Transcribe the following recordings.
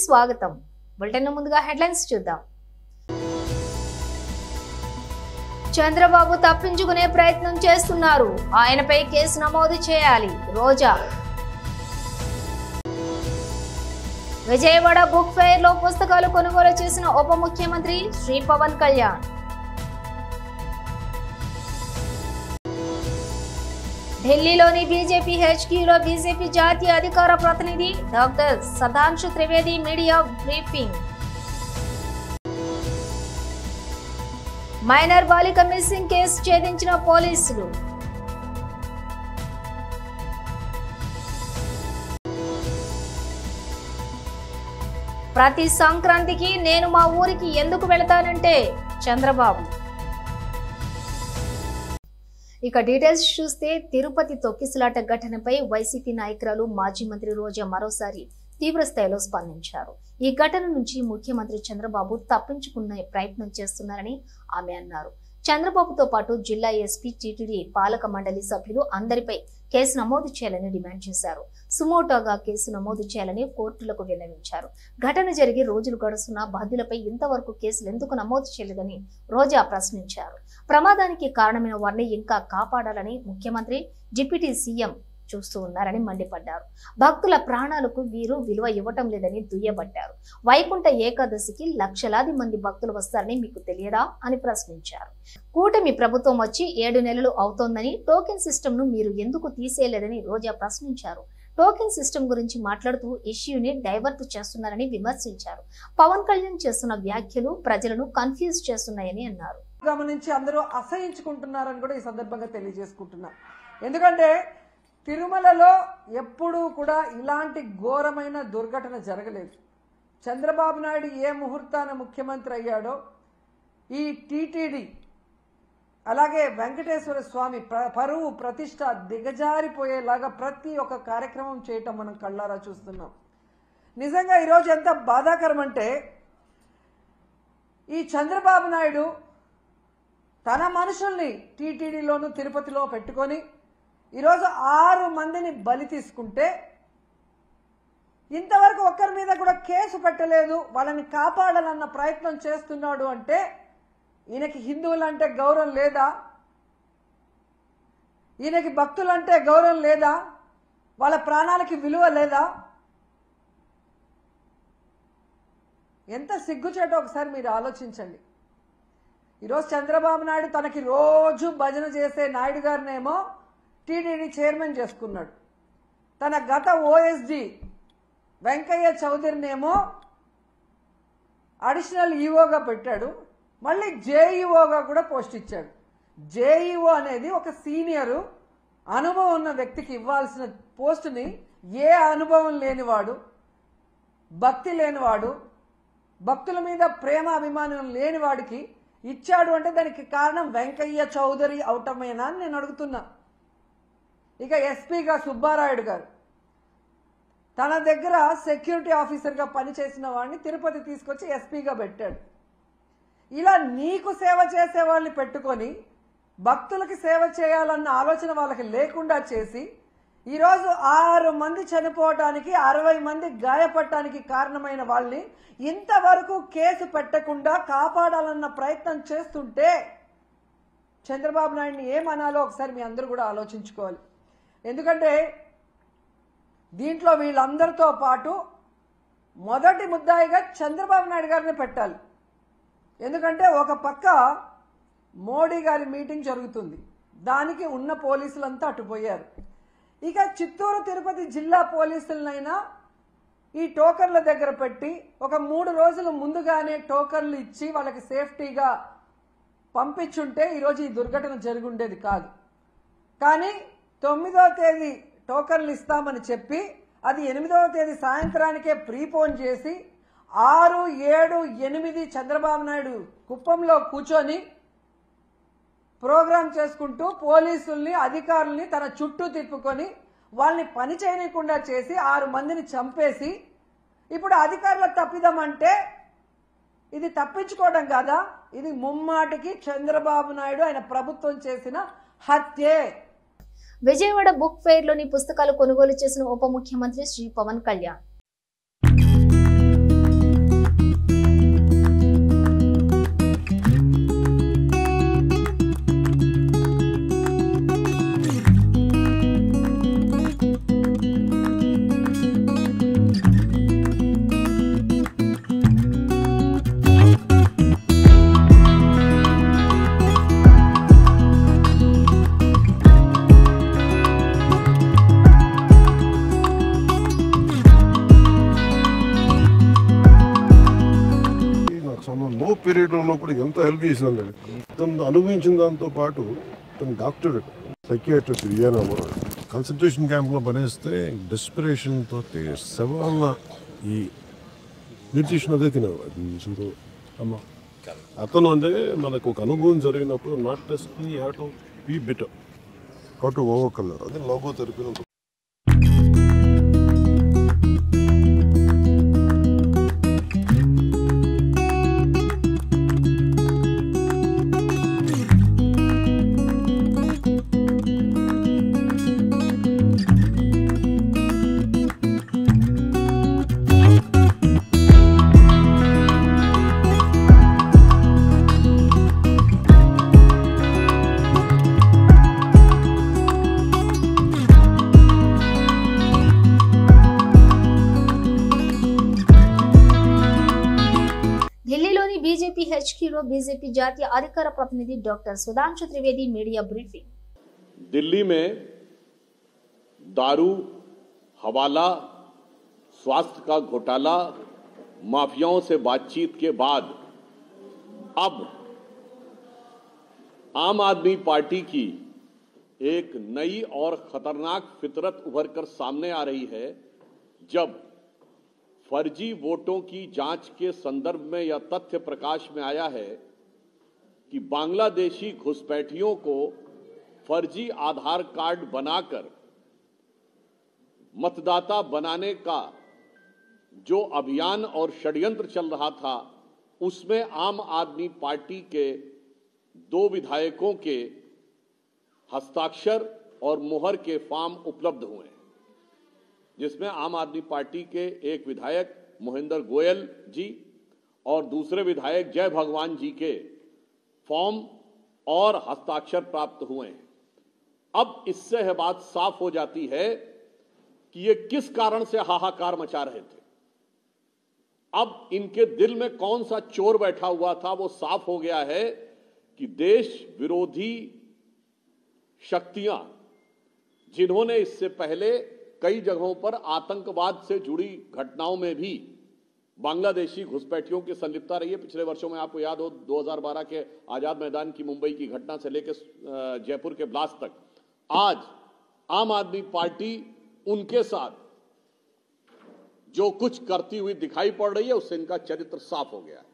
స్వాగతం. బులెటిన్ ముందుగా హెడ్లైన్స్ చూద్దాం. చంద్రబాబు తప్పించుకునే ప్రయత్నం చేస్తున్నారు. ఆయనపై కేసు నమోదు చేయాలి. రోజా. విజయవాడ బుక్ ఫెయిర్ లో పుస్తకాలు కొనుగోలు చేసిన ఉప ముఖ్యమంత్రి శ్రీ పవన్ కళ్యాణ్. ఢిల్లీలోని బీజేపీ హెచ్క్యూలో బీజేపీ జాతీయ అధికార ప్రతినిధి doctor Sudhanshu Trivedi media briefing. Minor బాలిక మిస్సింగ్ కేసు ఛేదించిన పోలీసులు. ప్రతి సంక్రాంతికి నేను మా ఊరికి ఎందుకు వెళతానంటే చంద్రబాబు. ఇక డీటెయిల్స్ చూస్తే తిరుపతి తొక్కిసలాట ఘటనపై వైసీపీ నాయకురాలు మాజీ మంత్రి రోజా మరోసారి తీవ్ర స్థాయిలో స్పందించారు. ఈ ఘటన నుంచి ముఖ్యమంత్రి చంద్రబాబు తప్పించుకునే ప్రయత్నం చేస్తున్నారని ఆమె అన్నారు. చంద్రబాబుతో పాటు జిల్లా ఎస్పీ, టీటీడీ పాలక మండలి సభ్యులు అందరిపై కేసు నమోదు చేయాలని డిమాండ్ చేశారు. సుమోటోగా కేసు నమోదు చేయాలని కోర్టులకు విన్నవించారు. ఘటన జరిగి రోజులు గడుస్తున్నా బాధ్యులపై ఇంతవరకు కేసులు ఎందుకు నమోదు చేయలేదని రోజా ప్రశ్నించారు. ప్రమాదానికి కారణమైన వారిని ఇంకా కాపాడాలని ముఖ్యమంత్రి, డిప్యూటీ సీఎం చూస్తూ ఉన్నారని మండిపడ్డారు. భక్తుల ప్రాణాలకు వీరు విలువ ఇవ్వటం లేదని దుయ్యబట్టారు. వైకుంఠ ఏకాదశికి లక్షలాది మంది భక్తులు వస్తారని మీకు తెలియదా అని ప్రశ్నించారు. కూటమి ప్రభుత్వం వచ్చి 7 నెలలు అవుతోందని టోకెన్ సిస్టమ్ ను మీరు ఎందుకు తీసేయలేదని రోజా ప్రశ్నించారు. టోకెన్ సిస్టమ్ గురించి మాట్లాడుతూ ఇష్యూని డైవర్ట్ చేస్తున్నారని విమర్శించారు. పవన్ కళ్యాణ్ చేస్తున్న వ్యాఖ్యలు ప్రజలను కన్ఫ్యూజ్ చేస్తున్నాయని అన్నారు. గమనించి అందరూ అసహించుకుంటున్నారని కూడా ఈ సందర్భంగా తెలియజేసుకుంటున్నారు. ఎందుకంటే తిరుమలలో ఎప్పుడూ కూడా ఇలాంటి ఘోరమైన దుర్ఘటన జరగలేదు. చంద్రబాబు నాయుడు ఏ ముహూర్తాన ముఖ్యమంత్రి అయ్యాడో ఈ టీటీడీ అలాగే వెంకటేశ్వర స్వామి పరువు ప్రతిష్ట దిగజారిపోయేలాగా ప్రతి ఒక్క కార్యక్రమం చేయటం మనం కళ్ళారా చూస్తున్నాం. నిజంగా ఈరోజు ఎంత బాధాకరం అంటే ఈ చంద్రబాబు నాయుడు తన మనుషుల్ని టీటీడీలోను తిరుపతిలో పెట్టుకొని ఈరోజు 6 మందిని బలి తీసుకుంటే ఇంతవరకు ఒక్కరి మీద కూడా కేసు పెట్టలేదు. వాళ్ళని కాపాడాలన్న ప్రయత్నం చేస్తున్నాడు అంటే ఈయనకి హిందువులంటే గౌరవం లేదా? ఈయనకి భక్తులంటే గౌరవం లేదా? వాళ్ళ ప్రాణాలకి విలువ లేదా? ఎంత సిగ్గుచేటో ఒకసారి మీరు ఆలోచించండి. ఈరోజు చంద్రబాబు నాయుడు తనకి రోజు భజన చేసే నాయుడు గారినేమో టీటీడీ చైర్మన్ చేసుకున్నాడు. తన గత ఓఎస్డి వెంకయ్య చౌదరినేమో అడిషనల్ ఈఓగా పెట్టాడు. మళ్ళీ జేఈఓగా కూడా పోస్ట్ ఇచ్చాడు. జేఈఓ అనేది ఒక సీనియరు అనుభవం ఉన్న వ్యక్తికి ఇవ్వాల్సిన పోస్టుని ఏ అనుభవం లేనివాడు, భక్తి లేనివాడు, భక్తుల మీద ప్రేమ అభిమానం లేనివాడికి ఇచ్చాడు అంటే దానికి కారణం వెంకయ్య చౌదరి అవటమేనా అని నేను అడుగుతున్నా. ఇక ఎస్పీగా సుబ్బారాయుడు గారు తన దగ్గర సెక్యూరిటీ ఆఫీసర్గా పనిచేసిన వాడిని తిరుపతి తీసుకొచ్చి ఎస్పీగా పెట్టాడు. ఇలా నీకు సేవ చేసే వాళ్ళని పెట్టుకొని భక్తులకి సేవ చేయాలన్న ఆలోచన వాళ్ళకి లేకుండా చేసి ఈరోజు 6 మంది చనిపోవటానికి 60 మంది గాయపడటానికి కారణమైన వాళ్ళని ఇంతవరకు కేసు పెట్టకుండా కాపాడాలన్న ప్రయత్నం చేస్తుంటే చంద్రబాబు నాయుడిని ఏమనాలో ఒకసారి మీ అందరూ కూడా ఆలోచించుకోవాలి. ఎందుకంటే దీంట్లో వీళ్ళందరితో పాటు మొదటి ముద్దాయిగా చంద్రబాబు నాయుడు గారిని పెట్టాలి. ఎందుకంటే ఒక పక్క మోడీ గారి మీటింగ్ జరుగుతుంది, దానికి ఉన్న పోలీసులంతా అటుపోయారు. ఇక చిత్తూరు తిరుపతి జిల్లా పోలీసులనైనా ఈ టోకన్ల దగ్గర పెట్టి ఒక 3 రోజుల ముందుగానే టోకన్లు ఇచ్చి వాళ్ళకి సేఫ్టీగా పంపించుంటే ఈరోజు ఈ దుర్ఘటన జరిగి ఉండేది కాదు. కానీ 9వ తేదీ టోకన్లు ఇస్తామని చెప్పి అది 8వ తేదీ సాయంత్రానికే ప్రీపోన్ చేసి 6, 7, 8 చంద్రబాబు నాయుడు కుప్పంలో కూర్చొని ప్రోగ్రాం చేసుకుంటూ పోలీసుల్ని, అధికారుల్ని తన చుట్టూ తిప్పుకొని వాళ్ళని పని చేయకుండా చేసి 6 మందిని చంపేసి ఇప్పుడు అధికారుల తప్పిదమంటే ఇది తప్పించుకోవడం కాదా? ఇది ముమ్మాటికి చంద్రబాబు నాయుడు ఆయన ప్రభుత్వం చేసిన హత్యే. విజయవాడ బుక్ ఫెయిర్ లోని పుస్తకాలు కొనుగోలు చేసిన ఉప ముఖ్యమంత్రి శ్రీ పవన్ కళ్యాణ్. ఉన్నప్పుడు ఎంత హెల్ప్ చేసిందండి. తను అనుభవించిన దాంతో పాటు తను డాక్టర్ సైకియాట్రిస్ట్ విజయనగరం కాన్సన్ట్రేషన్ క్యాంప్లో పనిస్తే డెస్పిరేషన్ తోటి శవాల ఈ న్యూట్రిషన్ అదే తినేవాడు. అమ్మ అతను అంటే మనకు ఒక అనుభవం జరిగినప్పుడు not test have to be better how to overcome అదే లోగో థెరపీ. ఢిల్లీలోని బీజేపీ హెచ్క్యూలో బీజేపీ జాతీయ అధికార ప్రతినిధి doctor Sudhanshu Trivedi media briefing. Delhi में दारू, हवाला, स्वास्थ्य का घोटाला, माफियाओं से बातचीत के बाद अब आम आदमी पार्टी की एक नई और खतरनाक फितरत उभरकर सामने आ रही है, जब फर्जी वोटों की जांच के संदर्भ में यह तथ्य प्रकाश में आया है कि बांग्लादेशी घुसपैठियों को फर्जी आधार कार्ड बनाकर मतदाता बनाने का जो अभियान और षड्यंत्र चल रहा था, उसमें आम आदमी पार्टी के 2 विधायकों के हस्ताक्षर और मुहर के फॉर्म उपलब्ध हुए हैं, जिसमें आम आदमी पार्टी के एक विधायक मोहिंदर गोयल जी और दूसरे विधायक जय भगवान जी के फॉर्म और हस्ताक्षर प्राप्त हुए हैं। अब इससे यह बात साफ हो जाती है कि ये किस कारण से हाहाकार मचा रहे थे। अब इनके दिल में कौन सा चोर बैठा हुआ था वो साफ हो गया है कि देश विरोधी शक्तियां, जिन्होंने इससे पहले कई जगहों पर आतंकवाद से जुड़ी घटनाओं में भी बांग्लादेशी घुसपैठियों की संलिप्तता रही है। पिछले वर्षों में आपको याद हो 2012 के आजाद मैदान की मुंबई की घटना से लेकर जयपुर के ब्लास्ट तक, आज आम आदमी पार्टी उनके साथ जो कुछ करती हुई दिखाई पड़ रही है, उससे इनका चरित्र साफ हो गया है।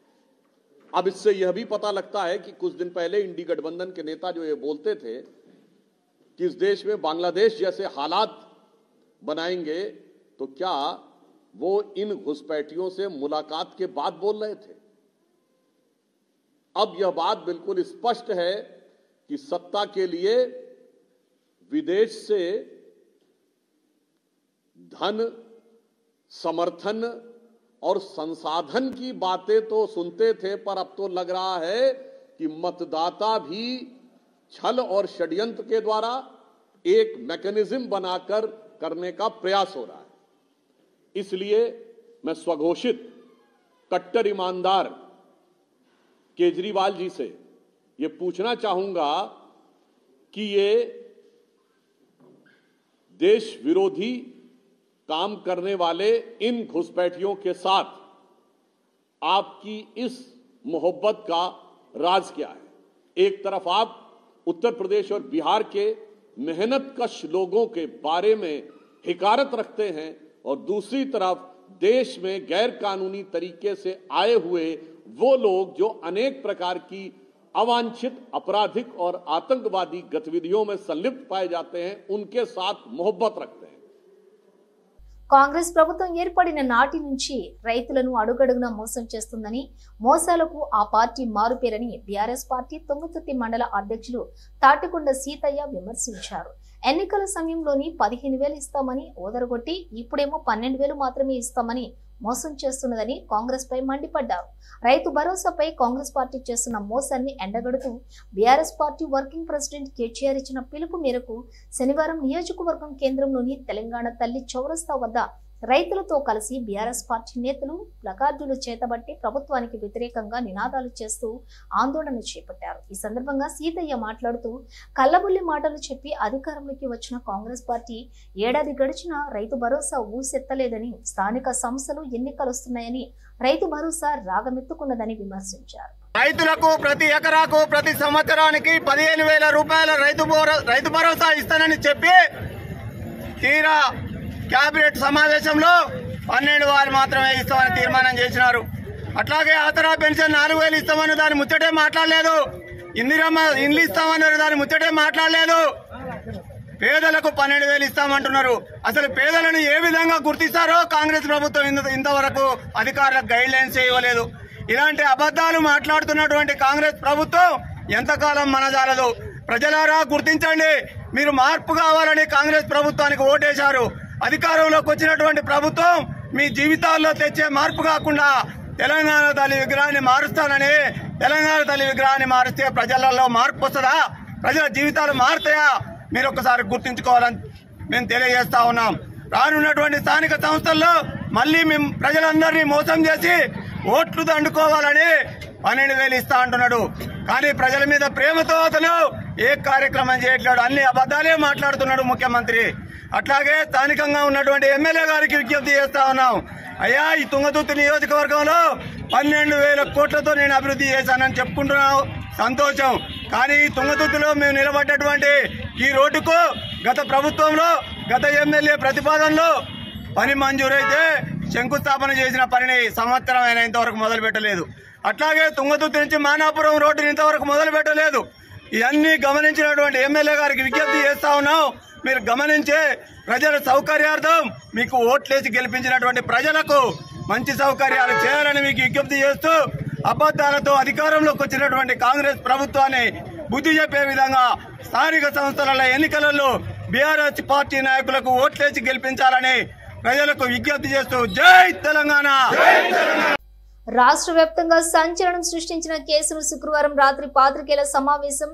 अब इससे यह भी पता लगता है कि कुछ दिन पहले इंडी गठबंधन के नेता जो ये बोलते थे कि इस देश में बांग्लादेश जैसे हालात बनाएंगे, तो क्या वो इन घुसपैठियों से मुलाकात के बाद बोल रहे थे? अब यह बात बिल्कुल स्पष्ट है कि सत्ता के लिए विदेश से धन, समर्थन और संसाधन की बातें तो सुनते थे, पर अब तो लग रहा है कि मतदाता भी छल और षड्यंत्र के द्वारा एक मैकेनिज्म बनाकर करने का प्रयास हो रहा है। इसलिए मैं स्वघोषित कट्टर ईमानदार केजरीवाल जी से ये पूछना चाहूंगा कि ये देश विरोधी काम करने वाले इन घुसपैठियों के साथ आपकी इस मोहब्बत का राज क्या है? एक तरफ आप उत्तर प्रदेश और बिहार के मेहनतकश लोगों के बारे में हिकारत रखते हैं, और दूसरी तरफ देश में गैर कानूनी तरीके से आए हुए वो लोग जो अनेक प्रकार की अवांछित आपराधिक और आतंकवादी गतिविधियों में संलिप्त पाए जाते हैं, उनके साथ मोहब्बत रखते हैं। కాంగ్రెస్ ప్రభుత్వం ఏర్పడిన నాటి నుంచి రైతులను అడుగడుగునా మోసం చేస్తుందని, మోసాలకు ఆ పార్టీ మారుపేరని బీఆర్ఎస్ పార్టీ తుంగతుర్తి మండల అధ్యక్షులు తాటికొండ సీతయ్య విమర్శించారు. ఎన్నికల సమయంలోని 15,000 ఇస్తామని ఓదరగొట్టి ఇప్పుడేమో 12,000 మాత్రమే ఇస్తామని మోసం చేస్తున్నదని కాంగ్రెస్ పై మండిపడ్డారు. రైతు భరోసాపై కాంగ్రెస్ పార్టీ చేస్తున్న మోసాన్ని ఎండగడుతూ BRS party working president KTR ఇచ్చిన పిలుపు మేరకు శనివారం నియోజకవర్గం కేంద్రంలోని తెలంగాణ తల్లి చౌరస్తా వద్ద రైతులతో కలిసి బీఆర్ఎస్ పార్టీ నేతలు ప్లకార్డులు చేతబట్టి ప్రభుత్వానికి వ్యతిరేకంగా నినాదాలు చేస్తూ ఆందోళన చేపట్టారు. ఈ సందర్భంగా సీతయ్య మాట్లాడుతూ కల్లబుల్లి మాటలు చెప్పి అధికారంలోకి వచ్చిన కాంగ్రెస్ పార్టీ ఏడాది గడిచినా రైతు భరోసా ఊసెత్తలేదని, స్థానిక సంస్థలు ఎన్నికలు వస్తున్నాయని రైతు భరోసా రాగమెత్తుకున్నదని విమర్శించారు. రైతులకు ప్రతి ఎకరాకు ప్రతి సంవత్సరానికి 15,000 రూపాయల రైతు భరోసా ఇస్తానని చెప్పి తీరా కేబినెట్ సమావేశంలో 12 వారు మాత్రమే ఇస్తామని తీర్మానం చేసినారు. అట్లాగే ఆసరా పెన్షన్ 4,000 ఇస్తామని దాని ముచ్చటే మాట్లాడలేదు. ఇందిరమ్మ ఇండ్లు ఇస్తామన్నారు, దాని ముచ్చటే మాట్లాడలేదు. పేదలకు 12,000 ఇస్తామంటున్నారు. అసలు పేదలను ఏ విధంగా గుర్తిస్తారో కాంగ్రెస్ ప్రభుత్వం ఇంతవరకు అధికారులకు గైడ్ లైన్స్ ఇవ్వలేదు. ఇలాంటి అబద్దాలు మాట్లాడుతున్నటువంటి కాంగ్రెస్ ప్రభుత్వం ఎంతకాలం మనజాలదు. ప్రజలారా గుర్తించండి, మీరు మార్పు కావాలని కాంగ్రెస్ ప్రభుత్వానికి ఓటేశారు. అధికారంలోకి వచ్చినటువంటి ప్రభుత్వం మీ జీవితాల్లో తెచ్చే మార్పు కాకుండా తెలంగాణ తల్లి విగ్రహాన్ని మారుస్తానని, తెలంగాణ తల్లి విగ్రహాన్ని మారిస్తే ప్రజలలో మార్పు వస్తుందా? ప్రజల జీవితాలు మారుతాయా? మీరు ఒక్కసారి గుర్తించుకోవాలని మేము తెలియజేస్తా ఉన్నాం. రానున్నటువంటి స్థానిక సంస్థల్లో మళ్లీ మేము ప్రజలందరినీ మోసం చేసి ఓట్లు దండుకోవాలని 12,000 ఇస్తా అంటున్నాడు. కానీ ప్రజల మీద ప్రేమతో అతను ఏ కార్యక్రమం చేయట్లేడు, అన్ని అబద్దాలే మాట్లాడుతున్నాడు ముఖ్యమంత్రి. అట్లాగే స్థానికంగా ఉన్నటువంటి ఎమ్మెల్యే గారికి విజ్ఞప్తి చేస్తా ఉన్నాం. అయ్యా, ఈ తుంగతుర్తి నియోజకవర్గంలో 12,000 కోట్లతో నేను అభివృద్ధి చేశానని చెప్పుకుంటున్నావు, సంతోషం. కానీ తుంగతుర్తిలో మేము నిలబడ్డటువంటి ఈ రోడ్డుకు గత ప్రభుత్వంలో గత ఎమ్మెల్యే ప్రతిపాదనలో పని మంజూరైతే శంకుస్థాపన చేసిన పనిని సంవత్సరం అయినా ఇంతవరకు మొదలు పెట్టలేదు. అట్లాగే తుంగతుర్తి నుంచి మానాపురం రోడ్డుని ఇంతవరకు మొదలు పెట్టలేదు. ఇవన్నీ గమనించినటువంటి ఎమ్మెల్యే గారికి విజ్ఞప్తి చేస్తా ఉన్నాం. మీరు గమనించే ప్రజల సౌకర్యార్థం మీకు ఓట్లేసి గెలిపించినటువంటి ప్రజలకు మంచి సౌకర్యాలు చేయాలని మీకు విజ్ఞప్తి చేస్తూ, అబద్దాలతో అధికారంలోకి వచ్చినటువంటి కాంగ్రెస్ ప్రభుత్వాన్ని బుద్ధి చెప్పే విధంగా స్థానిక సంస్థల ఎన్నికలలో బీఆర్ఎస్ పార్టీ నాయకులకు ఓట్లేసి గెలిపించాలని ప్రజలకు విజ్ఞప్తి చేస్తూ జై తెలంగాణ. రాష్ట్ర వ్యాప్తంగా సంచలనం సృష్టించిన కేసును శుక్రవారం రాత్రి పాత్రికేయుల సమావేశం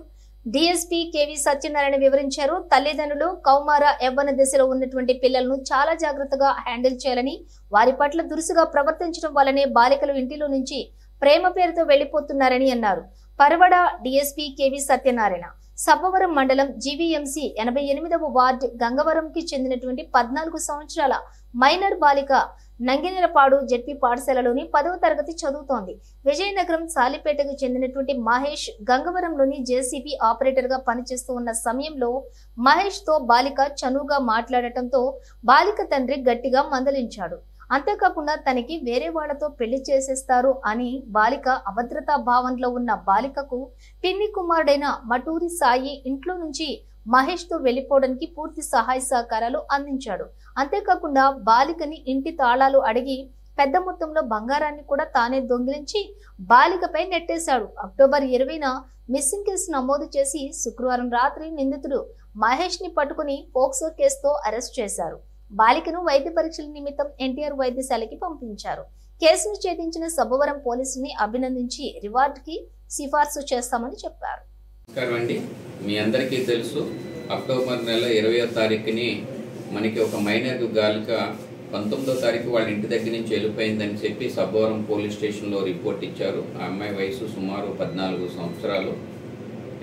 డీఎస్పీ కేవీ సత్యనారాయణ వివరించారు. తల్లిదండ్రులు కౌమార యవ్వన దశలో ఉన్నటువంటి పిల్లలను చాలా జాగ్రత్తగా హ్యాండిల్ చేయాలని, వారి పట్ల దురుసుగా ప్రవర్తించడం వల్లనే బాలికలు ఇంటిలో నుంచి ప్రేమ పేరుతో వెళ్లిపోతున్నారని అన్నారు. పరవడ డీఎస్పీ కేవీ సత్యనారాయణ సబ్బవరం మండలం జీవీఎంసీ 88వ వార్డు గంగవరంకి చెందినటువంటి 14 సంవత్సరాల మైనర్ బాలిక నంగినేలపాడు జెడ్పీ పాఠశాలలోని 10వ తరగతి చదువుతోంది. విజయనగరం సాలిపేటకు చెందినటువంటి మహేష్ గంగవరంలోని జేసీబీ ఆపరేటర్ గా పనిచేస్తూ ఉన్న సమయంలో మహేష్ తో బాలిక చనువుగా మాట్లాడటంతో బాలిక తండ్రి గట్టిగా మందలించాడు. అంతేకాకుండా తనకి వేరే వాళ్లతో పెళ్లి చేసేస్తారు అని బాలిక అభద్రతా భావంలో ఉన్న బాలికకు పిన్ని కుమారుడైన మటూరి సాయి ఇంట్లో నుంచి మహేష్ తో వెళ్లిపోవడానికి పూర్తి సహాయ సహకారాలు అందించాడు. అంతేకాకుండా బాలికని ఇంటి తాళాలు అడిగి పెద్ద మొత్తంలో బంగారాన్ని కూడా తానే దొంగిలించి బాలికపై నెట్టేశాడు. అక్టోబర్ 20న మిస్సింగ్ కేసు నమోదు చేసి శుక్రవారం రాత్రి నిందితుడు మహేష్ ని పట్టుకుని పోక్సో కేసుతో అరెస్ట్ చేశారు. బాలికను వైద్య పరీక్షల నిమిత్తం ఎన్టీఆర్ వైద్యశాలకి పంపించారు. కేసును ఛేదించిన సబ్బవరం పోలీసుల్ని అభినందించి రివార్డుకి సిఫార్సు చేస్తామని చెప్పారు. మీ అందరికీ తెలుసు, అక్టోబర్ నెల 20వ తారీఖుని మనకి ఒక మైనర్ బాలిక 19వ తారీఖు వాళ్ళ ఇంటి దగ్గర నుంచి వెళ్ళిపోయిందని చెప్పి సబ్బవరం పోలీస్ స్టేషన్లో రిపోర్ట్ ఇచ్చారు. ఆ అమ్మాయి వయసు సుమారు 14 సంవత్సరాలు.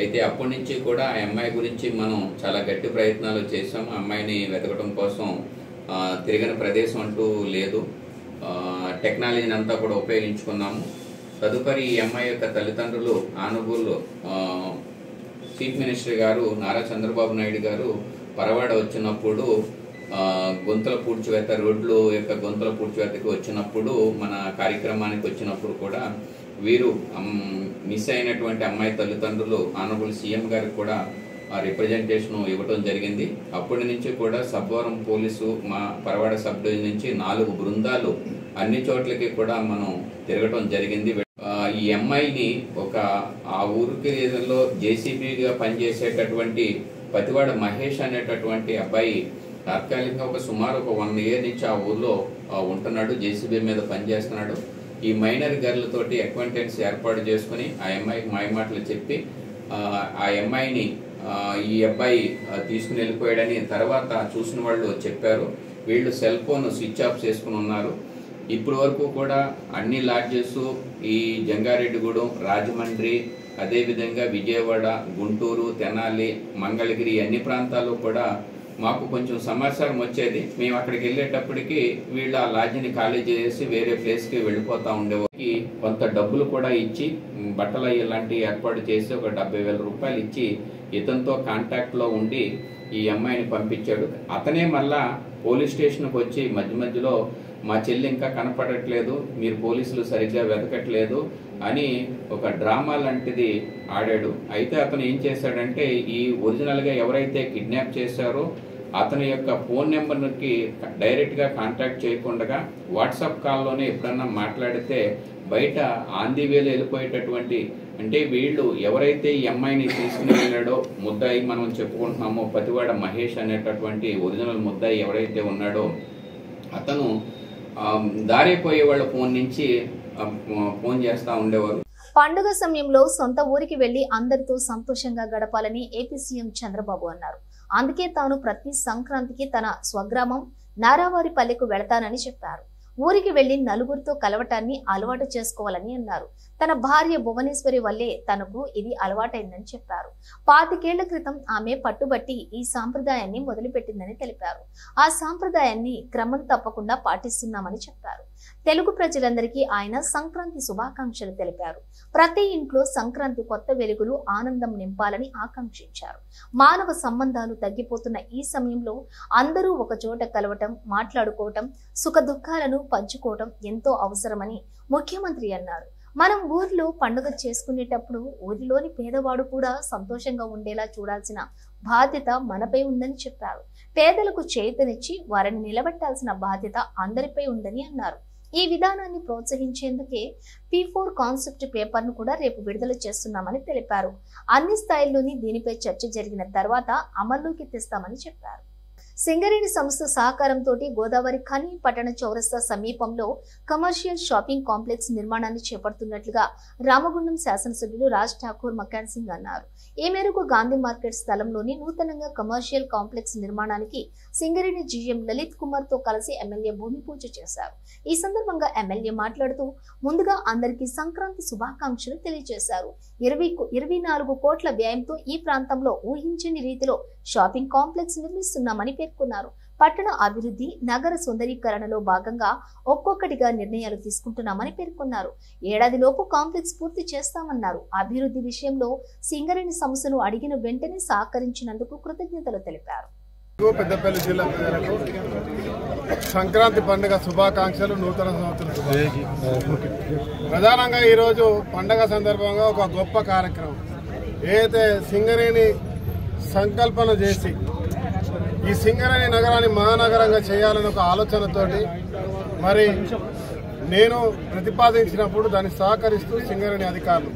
అయితే అప్పటి నుంచి కూడా ఆ అమ్మాయి గురించి మనం చాలా గట్టి ప్రయత్నాలు చేసాం. ఆ అమ్మాయిని వెతకడం కోసం తిరిగిన ప్రదేశం అంటూ లేదు. టెక్నాలజీని అంతా కూడా ఉపయోగించుకున్నాము. తదుపరి ఈ అమ్మాయి యొక్క తల్లిదండ్రులు ఆనుగూలు చీఫ్ మినిస్టర్ గారు నారా చంద్రబాబు నాయుడు గారు పరవాడ వచ్చినప్పుడు గొంతుల పూడ్చివేత రోడ్లు యొక్క గొంతుల పూడ్చివేతకి వచ్చినప్పుడు మన కార్యక్రమానికి వచ్చినప్పుడు కూడా వీరు మిస్ అయినటువంటి అమ్మాయి తల్లిదండ్రులు ఆనరబుల్ సీఎం గారికి కూడా రిప్రజెంటేషన్ ఇవ్వడం జరిగింది. అప్పటి నుంచి కూడా సబ్బవరం పోలీసు మా పరవాడ సబ్ డివిజన్ నుంచి 4 బృందాలు అన్ని చోట్లకి కూడా మనం తిరగటం జరిగింది. ఈ అమ్మాయిని ఆ ఊరికి జేసీబీగా పనిచేసేటటువంటి పతివాడ మహేష్ అనేటటువంటి అబ్బాయి తాత్కాలికంగా సుమారు 1 ఇయర్ నుంచి ఆ ఊర్లో ఉంటున్నాడు, జేసీబీ మీద పనిచేస్తున్నాడు. ఈ మైనర్ గర్ల్ తోటి అక్వైంటెన్స్ ఏర్పాటు చేసుకుని ఆ అమ్మాయికి మాయమాటలు చెప్పి ఆ అమ్మాయిని ఈ అబ్బాయి తీసుకుని వెళ్ళిపోయాడని తర్వాత చూసిన వాళ్ళు చెప్పారు. వీళ్ళు సెల్ ఫోన్ స్విచ్ ఆఫ్ చేసుకుని ఉన్నారు. ఇప్పటి వరకు కూడా అన్ని లాడ్జెస్ ఈ జంగారెడ్డిగూడెం, రాజమండ్రి, అదేవిధంగా విజయవాడ, గుంటూరు, తెనాలి, మంగళగిరి అన్ని ప్రాంతాల్లో కూడా మాకు కొంచెం సమాచారం వచ్చేది. మేము అక్కడికి వెళ్ళేటప్పటికి వీళ్ళు ఆ లాడ్జిని ఖాళీ చేసి వేరే ప్లేస్కి వెళ్ళిపోతూ ఉండేవారికి కొంత డబ్బులు కూడా ఇచ్చి బట్టలు ఇలాంటివి ఏర్పాటు చేసి ఒక 70,000 రూపాయలు ఇచ్చి ఇతనితో కాంటాక్ట్లో ఉండి ఈ అమ్మాయిని పంపించాడు. అతనే మళ్ళా పోలీస్ స్టేషన్కి వచ్చి మధ్యలో మా చెల్లి ఇంకా కనపడట్లేదు, మీరు పోలీసులు సరిగ్గా వెతకట్లేదు అని ఒక డ్రామా లాంటిది ఆడాడు. అయితే అతను ఏం చేశాడంటే ఈ ఒరిజినల్గా ఎవరైతే కిడ్నాప్ చేశారో అతని యొక్క ఫోన్ నెంబర్కి డైరెక్ట్గా కాంటాక్ట్ చేయకుండా వాట్సాప్ కాల్లోనే ఎప్పుడన్నా మాట్లాడితే బయట ఆంధీవేలు వెళ్ళిపోయేటటువంటి, అంటే వీళ్ళు ఎవరైతే ఈ అమ్మాయిని తీసుకుని వెళ్ళాడో ముద్దాయి మనం చెప్పుకుంటున్నామో పతివాడ మహేష్ అనేటటువంటి ఒరిజినల్ ముద్దాయి ఎవరైతే ఉన్నాడో అతను దారిపోయే వాళ్ళ ఫోన్ నుంచి ఫోన్ చేస్తూ ఉండేవారు. పండుగ సమయంలో సొంత ఊరికి వెళ్లి అందరితో సంతోషంగా గడపాలని ఏపీ సీఎం చంద్రబాబు అన్నారు. అందుకే తాను ప్రతి సంక్రాంతికి తన స్వగ్రామం నారావారిపల్లెకు వెళతానని చెప్పారు. ఊరికి వెళ్లి నలుగురితో కలవటాన్ని అలవాటు చేసుకోవాలని అన్నారు. తన భార్య భువనేశ్వరి వల్లే తనకు ఇది అలవాటైందని చెప్పారు. 25 ఏళ్ల క్రితం ఆమె పట్టుబట్టి ఈ సాంప్రదాయాన్ని మొదలుపెట్టిందని తెలిపారు. ఆ సాంప్రదాయాన్ని క్రమం తప్పకుండా పాటిస్తున్నామని చెప్పారు. తెలుగు ప్రజలందరికీ ఆయన సంక్రాంతి శుభాకాంక్షలు తెలిపారు. ప్రతి ఇంట్లో సంక్రాంతి కొత్త వెలుగులు ఆనందం నింపాలని ఆకాంక్షించారు. మానవ సంబంధాలు తగ్గిపోతున్న ఈ సమయంలో అందరూ ఒక చోట కలవటం, మాట్లాడుకోవటం, సుఖ దుఃఖాలను పంచుకోవటం ఎంతో అవసరమని ముఖ్యమంత్రి అన్నారు. మనం ఊర్లో పండుగ చేసుకునేటప్పుడు ఊరిలోని పేదవాడు కూడా సంతోషంగా ఉండేలా చూడాల్సిన బాధ్యత మనపై ఉందని చెప్పారు. పేదలకు చేతనిచ్చి వారిని నిలబెట్టాల్సిన బాధ్యత అందరిపై ఉందని అన్నారు. ఈ విధానాన్ని ప్రోత్సహించేందుకే P4 కాన్సెప్ట్ పేపర్ను కూడా రేపు విడుదల చేస్తున్నామని తెలిపారు. అన్ని స్థాయిల్లోని దీనిపై చర్చ జరిగిన తర్వాత అమల్లోకి తెస్తామని చెప్పారు. సింగరేణి సంస్థ సహకారంతో గోదావరి ఖని పట్టణ చౌరస్తా సమీపంలో కమర్షియల్ షాపింగ్ కాంప్లెక్స్ నిర్మాణాన్ని చేపడుతున్నట్లుగా రామగుండం శాసనసభ్యులు రాజ్ ఠాకూర్ మకాన్ సింగ్ అన్నారు. ఈ మేరకు గాంధీ మార్కెట్ స్థలంలోని నూతనంగా కమర్షియల్ కాంప్లెక్స్ నిర్మాణానికి సింగరేణి జీఎం లలిత్ కుమార్ తో కలిసి ఎమ్మెల్యే భూమి పూజ చేశారు. ఈ సందర్భంగా ఎమ్మెల్యే మాట్లాడుతూ ముందుగా అందరికీ సంక్రాంతి శుభాకాంక్షలు తెలియజేశారు. 24 కోట్ల వ్యయంతో ఈ ప్రాంతంలో ఊహించని రీతిలో షాపింగ్ కాంప్లెక్స్ నిర్మిస్తున్నామని పేర్కొన్నారు. పట్టణ అభివృద్ధి, నగర సుందరీకరణలో భాగంగా ఒక్కొక్కటిగా నిర్ణయాలు తీసుకుంటున్నామని పేర్కొన్నారు. ఏడాదిలోపు కాంప్లెక్స్ పూర్తి చేస్తామన్నారు. అభివృద్ధి విషయంలో సింగరేణి సంస్థను అడిగిన వెంటనే సహకరించినందుకు కృతజ్ఞతలు తెలిపారు. పెద్దపల్లి జిల్లా ప్రజలకు సంక్రాంతి పండుగ శుభాకాంక్షలు, నూతన సంవత్సరం. ప్రధానంగా ఈరోజు పండుగ సందర్భంగా ఒక గొప్ప కార్యక్రమం ఏదైతే సింగరేణి సంకల్పన చేసి ఈ సింగరేణి నగరాన్ని మహానగరంగా చేయాలని ఒక ఆలోచనతోటి మరి నేను ప్రతిపాదించినప్పుడు దాన్ని సహకరిస్తూ సింగరేణి అధికారులు,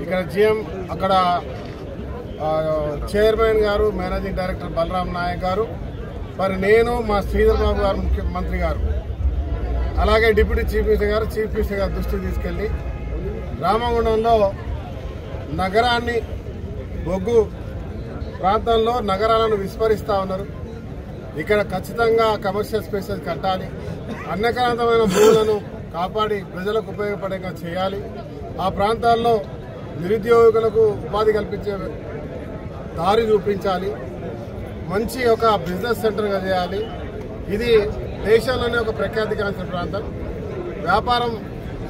ఇక్కడ జీఎం, అక్కడ చైర్మన్ గారు, మేనేజింగ్ డైరెక్టర్ బలరాం నాయక్ గారు, మరి నేను, మా శ్రీధర్ బాబు గారు ముఖ్యమంత్రి గారు, అలాగే డిప్యూటీ చీఫ్ మినిస్టర్ గారు దృష్టికి తీసుకెళ్లి రామగుండంలో నగరాన్ని, బొగ్గు ప్రాంతంలో నగరాలను విస్మరిస్తూ ఉన్నారు. ఇక్కడ ఖచ్చితంగా కమర్షియల్ స్పేసెస్ కట్టాలి, అన్యక్రాంతమైన భూములను కాపాడి ప్రజలకు ఉపయోగపడేలా చేయాలి, ఆ ప్రాంతాల్లో నిరుద్యోగులకు ఉపాధి కల్పించే దారి చూపించాలి, మంచి ఒక బిజినెస్ సెంటర్గా చేయాలి. ఇది దేశంలోనే ఒక ప్రఖ్యాతిగాంచిన ప్రాంతం, వ్యాపారం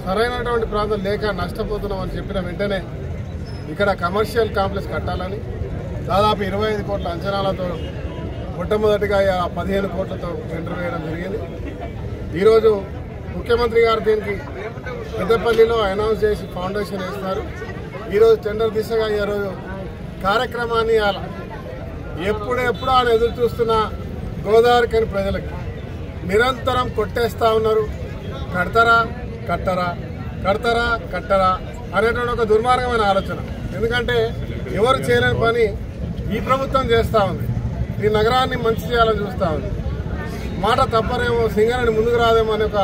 సరైనటువంటి ప్రాంతం లేక నష్టపోతున్నామని చెప్పిన వెంటనే ఇక్కడ కమర్షియల్ కాంప్లెక్స్ కట్టాలని దాదాపు 25 కోట్ల అంచనాలతో మొట్టమొదటిగా 15 కోట్లతో టెండర్ వేయడం జరిగింది. ఈరోజు ముఖ్యమంత్రి గారు దీనికి పెద్దపల్లిలో అనౌన్స్ చేసి ఫౌండేషన్ వేస్తున్నారు. ఈరోజు టెండర్ దిశగా ఈరోజు కార్యక్రమాన్ని ఎప్పుడెప్పుడు ఆయన ఎదురు చూస్తున్న గోదావరి కని ప్రజలకి నిరంతరం కొట్టేస్తా ఉన్నారు. కడతారా కట్టరా, కడతారా కట్టరా అనేటువంటి ఒక దుర్మార్గమైన ఆలోచన. ఎందుకంటే ఎవరు చేయలేని పని ఈ ప్రభుత్వం చేస్తూ ఉంది. ఈ నగరాన్ని మంచి చేయాలని చూస్తూ ఉంది. మాట తప్పరేమో, సింగరేణి ముందుకు రాదేమో అనే ఒక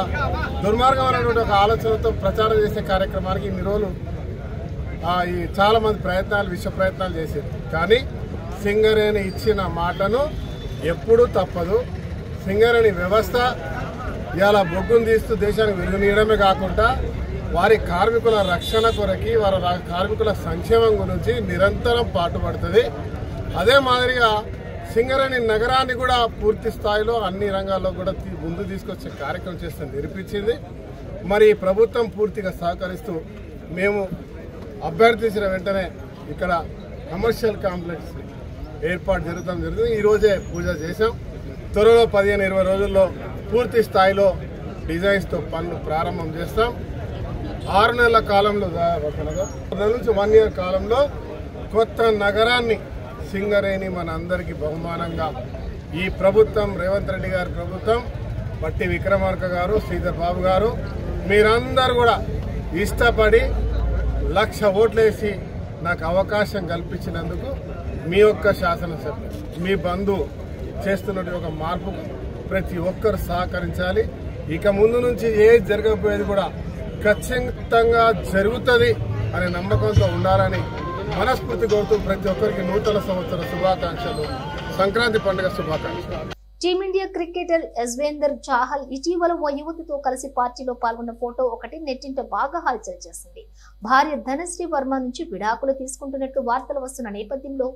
దుర్మార్గమైనటువంటి ఒక ఆలోచనతో ప్రచారం చేసే కార్యక్రమానికి ఇన్ని రోజులు చాలా మంది విశ్వ ప్రయత్నాలు చేశారు. కానీ సింగరేణి ఇచ్చిన మాటను ఎప్పుడూ తప్పదు. సింగరేణి వ్యవస్థ ఇలా బొగ్గును తీస్తూ దేశానికి వెలుగునీయడమే కాకుండా వారి కార్మికుల రక్షణ కొరకి, వారి కార్మికుల సంక్షేమం గురించి నిరంతరం పాటుపడుతుంది. అదే మాదిరిగా సింగరేణి నగరాన్ని కూడా పూర్తి స్థాయిలో అన్ని రంగాల్లో కూడా ముందు తీసుకొచ్చే కార్యక్రమం చేస్తే నిరూపించింది. మరి ప్రభుత్వం పూర్తిగా సహకరిస్తూ మేము అభ్యర్థించిన వెంటనే ఇక్కడ కమర్షియల్ కాంప్లెక్స్ ఏర్పాటు జరుగుతుంది. ఈ రోజే పూజ చేశాం. త్వరలో 15-20 రోజుల్లో పూర్తి స్థాయిలో డిజైన్స్తో పనులు ప్రారంభం చేస్తాం. 6 నెలల కాలంలో 6 నుంచి 1 ఇయర్ కాలంలో కొత్త నగరాన్ని సింగరేణి మన అందరికీ బహుమానంగా ఈ ప్రభుత్వం, రేవంత్ రెడ్డి గారి ప్రభుత్వం, బట్టి విక్రమార్క గారు, శ్రీధర్ బాబు గారు మీరందరూ కూడా ఇష్టపడి 1,00,000 ఓట్లేసి నాకు అవకాశం కల్పించినందుకు మీ యొక్క శాసనసభ్యులు, మీ బంధువు చేస్తున్నటువంటి ఒక మార్పుకు ప్రతి ఒక్కరు సహకరించాలి. ఇక ముందు నుంచి ఏది జరగకపోయేది కూడా ఖచ్చితంగా జరుగుతుంది అనే నమ్మకంతో ఉండాలని మనస్ఫూర్తి కోరుతూ ప్రతి ఒక్కరికి నూతన సంవత్సర శుభాకాంక్షలు, సంక్రాంతి పండుగ శుభాకాంక్షలు. టీమిండియా క్రికెటర్ యజ్వేందర్ చాహల్ ఇటీవల ఓ యువతితో కలిసి పార్టీలో పాల్గొన్న ఫోటో ఒకటి నెట్టింట బాగా హల్చల్ చేసింది. భార్య ధనశ్రీ వర్మ నుంచి విడాకులు తీసుకుంటున్నట్లు వార్తలు వస్తున్న నేపథ్యంలో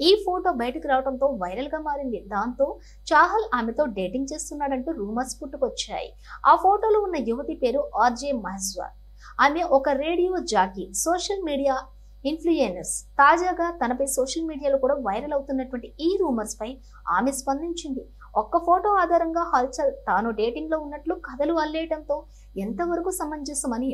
ఈ ఫోటో బయటకు రావడంతో వైరల్ గా మారింది. దాంతో చాహల్ ఆమెతో డేటింగ్ చేస్తున్నాడంటూ రూమర్స్ పుట్టుకొచ్చాయి. ఆ ఫోటోలో ఉన్న యువతి పేరు ఆర్జే మహేశ్వర్. ఆమె ఒక radio jockey, social media influencers. తాజాగా తనపై సోషల్ మీడియాలో కూడా వైరల్ అవుతున్నటువంటి ఈ రూమర్స్ పై ఆమె స్పందించింది. ఒక్క ఫోటో ఆధారంగా హల్చల్ తాను డేటింగ్ లో ఉన్నట్లు కథలు అల్లేయడంతో ఎంతవరకు సమంజసమని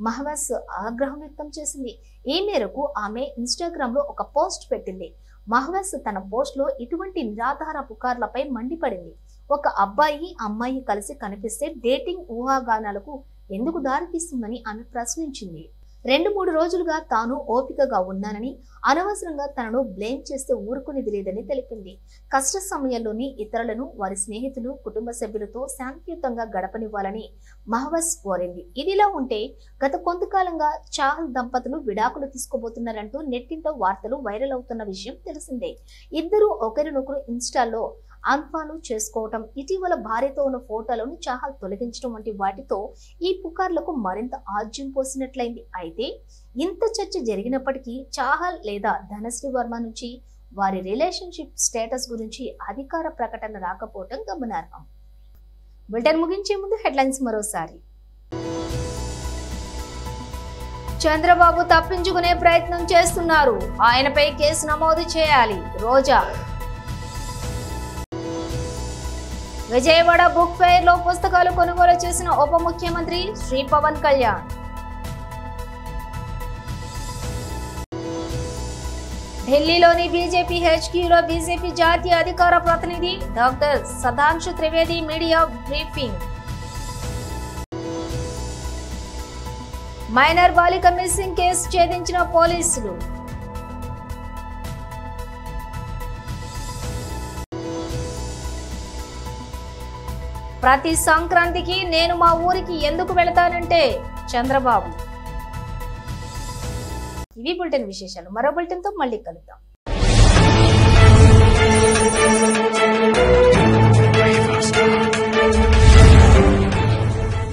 మహవస్ ఆగ్రహం వ్యక్తం చేసింది. ఈ మేరకు ఆమె ఇన్స్టాగ్రామ్ లో ఒక పోస్ట్ పెట్టింది. మహవస్ తన పోస్ట్ లో ఇటువంటి నిరాధార పుకార్లపై మండిపడింది. ఒక అబ్బాయి అమ్మాయి కలిసి కనిపిస్తే డేటింగ్ ఊహాగానాలకు ఎందుకు దారితీస్తుందని ఆమె ప్రశ్నించింది. 2-3 రోజులుగా తాను ఓపికగా ఉన్నానని, అనవసరంగా తనను బ్లేమ్ చేస్తే ఊరుకునేది లేదని తెలిపింది. కష్ట సమయంలోని ఇతరులను వారి స్నేహితులు, కుటుంబ సభ్యులతో శాంతియుతంగా గడపనివ్వాలని మహవస్ కోరింది. ఇదిలా ఉంటే గత కొంతకాలంగా చాహల్ దంపతులు విడాకులు తీసుకోబోతున్నారంటూ నెట్టింట వార్తలు వైరల్ అవుతున్న విషయం తెలిసిందే. ఇద్దరు ఒకరినొకరు ఇన్స్టాల్లో అన్ఫాలో చేసుకోవటం, ఇటీవల భార్యతో ఉన్న ఫోటోలను చాహల్ తొలగించడం వంటి వాటితో ఈ పుకార్లకు మరింత ఆజ్యం పోసినట్లయింది. అయితే ఇంత చర్చ జరిగినప్పటికీ చాహల్ లేదా ధనశ్రీ వర్మ నుంచి వారి రిలేషన్షిప్ స్టేటస్ గురించి అధికార ప్రకటన రాకపోవటం గమనార్హం. బులెటిన్ ముగించే ముందు హెడ్లైన్స్ మరోసారి. చంద్రబాబు తప్పించుకునే ప్రయత్నం చేస్తున్నారు, ఆయనపై కేసు నమోదు చేయాలి రోజా. విజయవాడ బుక్ ఫెయిర్ లో పుస్తకాలు కొనుగోలు చేసిన ఉప ముఖ్యమంత్రి శ్రీ పవన్ కళ్యాణ్. ఢిల్లీలోని బీజేపీ హెచ్క్యూలో బీజేపీ జాతీయ అధికార ప్రతినిధి doctor Sudhanshu Trivedi media briefing. Minor బాలిక మిస్సింగ్ కేసు ఛేదించిన పోలీసులు. ప్రతి సంక్రాంతికి నేను మా ఊరికి ఎందుకు వెళతానంటే చంద్రబాబు. ఇవి బులెటిన్ విశేషాలు. మరో బులెటిన్ తో మళ్ళీ కలుద్దాం.